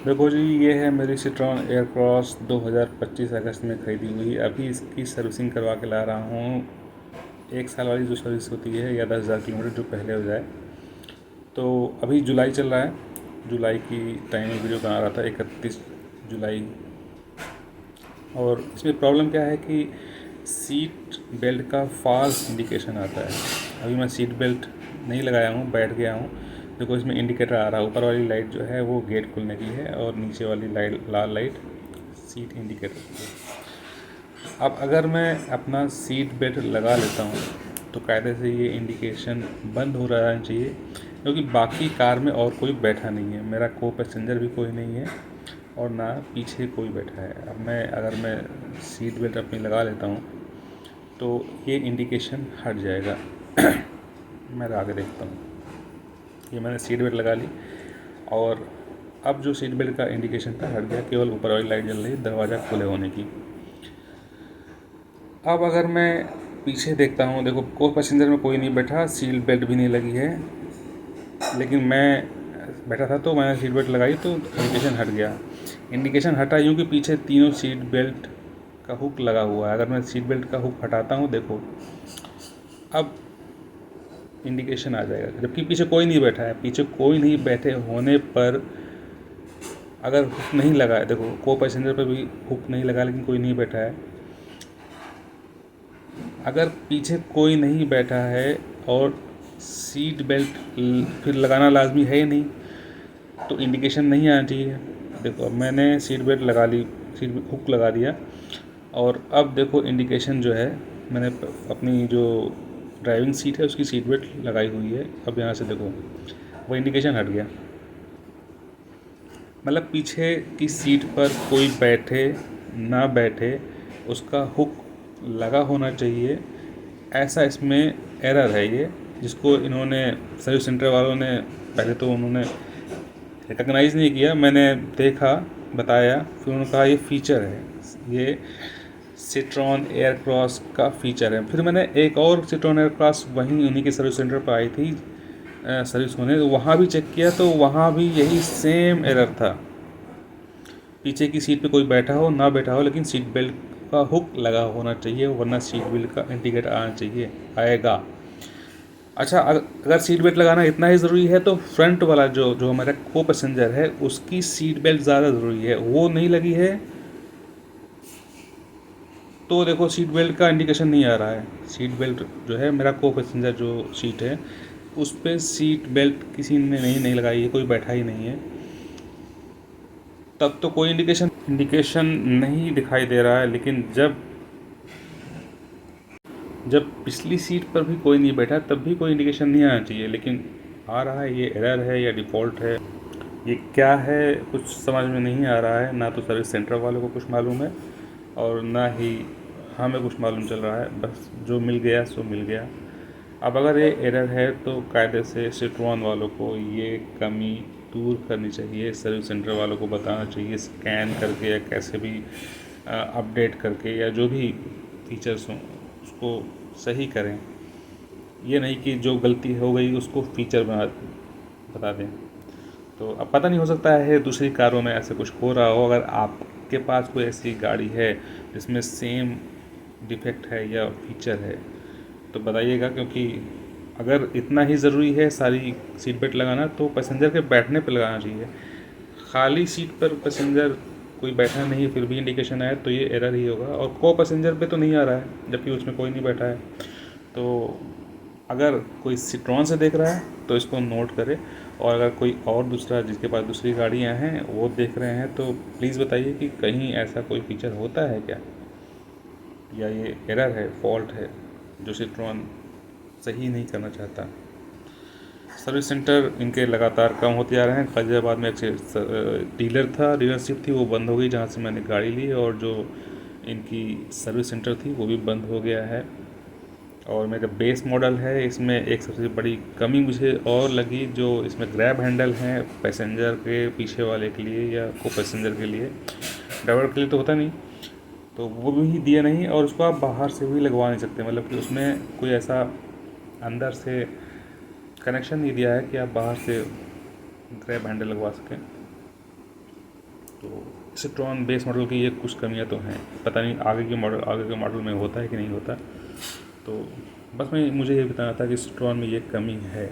देखो जी, ये है मेरी सिट्रॉन एयरक्रॉस 2025 अगस्त में ख़रीदी हुई। अभी इसकी सर्विसिंग करवा के ला रहा हूँ। 1 साल वाली जो सर्विस होती है या 10,000 किलोमीटर जो पहले हो जाए। तो अभी जुलाई चल रहा है, जुलाई की टाइम में वीडियो बना रहा था, 31 जुलाई। और इसमें प्रॉब्लम क्या है कि सीट बेल्ट का फॉल्स इंडिकेशन आता है। अभी मैं सीट बेल्ट नहीं लगाया हूँ, बैठ गया हूँ। देखो इसमें इंडिकेटर आ रहा है, ऊपर वाली लाइट जो है वो गेट खुलने की है और नीचे वाली लाइट लाल लाइट सीट इंडिकेटर की है। अब अगर मैं अपना सीट बेल्ट लगा लेता हूँ तो कायदे से ये इंडिकेशन बंद हो रहना चाहिए, क्योंकि बाकी कार में और कोई बैठा नहीं है, मेरा को पैसेंजर भी कोई नहीं है और ना पीछे कोई बैठा है। अब अगर मैं सीट बेल्ट अपनी लगा लेता हूँ तो ये इंडिकेशन हट जाएगा। मैं लगा के देखता हूँ। ये मैंने सीट बेल्ट लगा ली और अब जो सीट बेल्ट का इंडिकेशन था हट गया, केवल ऊपर वाली लाइट जल रही है दरवाज़ा खुले होने की। अब अगर मैं पीछे देखता हूँ, देखो को पैसेंजर में कोई नहीं बैठा, सीट बेल्ट भी नहीं लगी है, लेकिन मैं बैठा था तो मैंने सीट बेल्ट लगाई तो इंडिकेशन हट गया। इंडिकेशन हटा यूँ कि पीछे तीनों सीट बेल्ट का हुक लगा हुआ है। अगर मैं सीट बेल्ट का हुक हटाता हूँ, देखो अब इंडिकेशन आ जाएगा, जबकि पीछे कोई नहीं बैठा है। पीछे कोई नहीं बैठे होने पर अगर हुक नहीं लगा है, देखो को पैसेंजर पर भी हुक नहीं लगा लेकिन कोई नहीं बैठा है। अगर पीछे कोई नहीं बैठा है और सीट बेल्ट फिर लगाना लाजमी है ही नहीं, तो इंडिकेशन नहीं आना चाहिए। देखो अब मैंने सीट बेल्ट लगा ली, सीट हुक लगा दिया और अब देखो इंडिकेशन जो है, मैंने अपनी जो ड्राइविंग सीट है उसकी सीट बेल्ट लगाई हुई है। अब यहाँ से देखो वो इंडिकेशन हट गया, मतलब पीछे की सीट पर कोई बैठे ना बैठे उसका हुक लगा होना चाहिए, ऐसा इसमें एरर है ये, जिसको इन्होंने सर्विस सेंटर वालों ने पहले तो उन्होंने रिकग्नाइज़ नहीं किया। मैंने देखा, बताया, फिर उन्होंने कहा ये फ़ीचर है, ये सिट्रॉन एयरक्रॉस का फ़ीचर है। फिर मैंने एक और सिट्रॉन एयरक्रॉस वहीं उन्हीं के सर्विस सेंटर पर आई थी सर्विस होने, तो वहाँ भी चेक किया तो वहाँ भी यही सेम एरर था। पीछे की सीट पे कोई बैठा हो ना बैठा हो, लेकिन सीट बेल्ट का हुक लगा होना चाहिए, वरना सीट बेल्ट का इंडिकेटर आना चाहिए, आएगा। अच्छा, अगर सीट बेल्ट लगाना इतना ही ज़रूरी है तो फ्रंट वाला जो जो हमारा को पैसेंजर है उसकी सीट बेल्ट ज़्यादा ज़रूरी है। वो नहीं लगी है तो देखो सीट बेल्ट का इंडिकेशन नहीं आ रहा है। सीट बेल्ट जो है, मेरा को पैसेंजर जो सीट है उस पर सीट बेल्ट किसी ने नहीं लगाई है, कोई बैठा ही नहीं है, तब तो कोई इंडिकेशन नहीं दिखाई दे रहा है। लेकिन जब जब पिछली सीट पर भी कोई नहीं बैठा तब भी कोई इंडिकेशन नहीं आना चाहिए, लेकिन आ रहा है। ये एरर है या डिफ़ॉल्ट है, ये क्या है कुछ समझ में नहीं आ रहा है। ना तो सर्विस सेंटर वालों को कुछ मालूम है और ना ही हमें कुछ मालूम चल रहा है। बस जो मिल गया सो मिल गया। अब अगर ये एरर है तो कायदे से सिट्रॉन वालों को ये कमी दूर करनी चाहिए, सर्विस सेंटर वालों को बताना चाहिए, स्कैन करके या कैसे भी अपडेट करके या जो भी फीचर्स हों उसको सही करें। ये नहीं कि जो गलती हो गई उसको फीचर बता दें। तो अब पता नहीं, हो सकता है दूसरी कारों में ऐसे कुछ हो रहा हो। अगर आपके पास कोई ऐसी गाड़ी है जिसमें सेम डिफेक्ट है या फीचर है तो बताइएगा, क्योंकि अगर इतना ही ज़रूरी है सारी सीट बेल्ट लगाना तो पैसेंजर के बैठने पर लगाना चाहिए। खाली सीट पर पैसेंजर कोई बैठा नहीं फिर भी इंडिकेशन आया तो ये एरर ही होगा। और को पैसेंजर पे तो नहीं आ रहा है जबकि उसमें कोई नहीं बैठा है। तो अगर कोई सिट्रॉन से देख रहा है तो इसको नोट करे, और अगर कोई और दूसरा जिसके पास दूसरी गाड़ियाँ हैं वो देख रहे हैं तो प्लीज़ बताइए कि कहीं ऐसा कोई फीचर होता है क्या, या ये एरर है, फॉल्ट है जो सिट्रॉन सही नहीं करना चाहता। सर्विस सेंटर इनके लगातार कम होते जा रहे हैं। गाज़ियाबाद में एक डीलरशिप थी वो बंद हो गई जहाँ से मैंने गाड़ी ली, और जो इनकी सर्विस सेंटर थी वो भी बंद हो गया है। और मेरा बेस मॉडल है, इसमें एक सबसे बड़ी कमी मुझे और लगी, जो इसमें ग्रैब हैंडल हैं पैसेंजर के पीछे वाले के लिए या को पैसेंजर के लिए, ड्राइवर के लिए तो होता नहीं, तो वो भी दिया नहीं। और उसको आप बाहर से भी लगवा नहीं सकते, मतलब कि उसमें कोई ऐसा अंदर से कनेक्शन नहीं दिया है कि आप बाहर से ग्रैब हैंडल लगवा सकें। सिट्रॉन बेस मॉडल की ये कुछ कमियां तो हैं, पता नहीं आगे के मॉडल में होता है कि नहीं होता। तो बस मुझे ये बताना था कि सिट्रॉन में ये कमी है।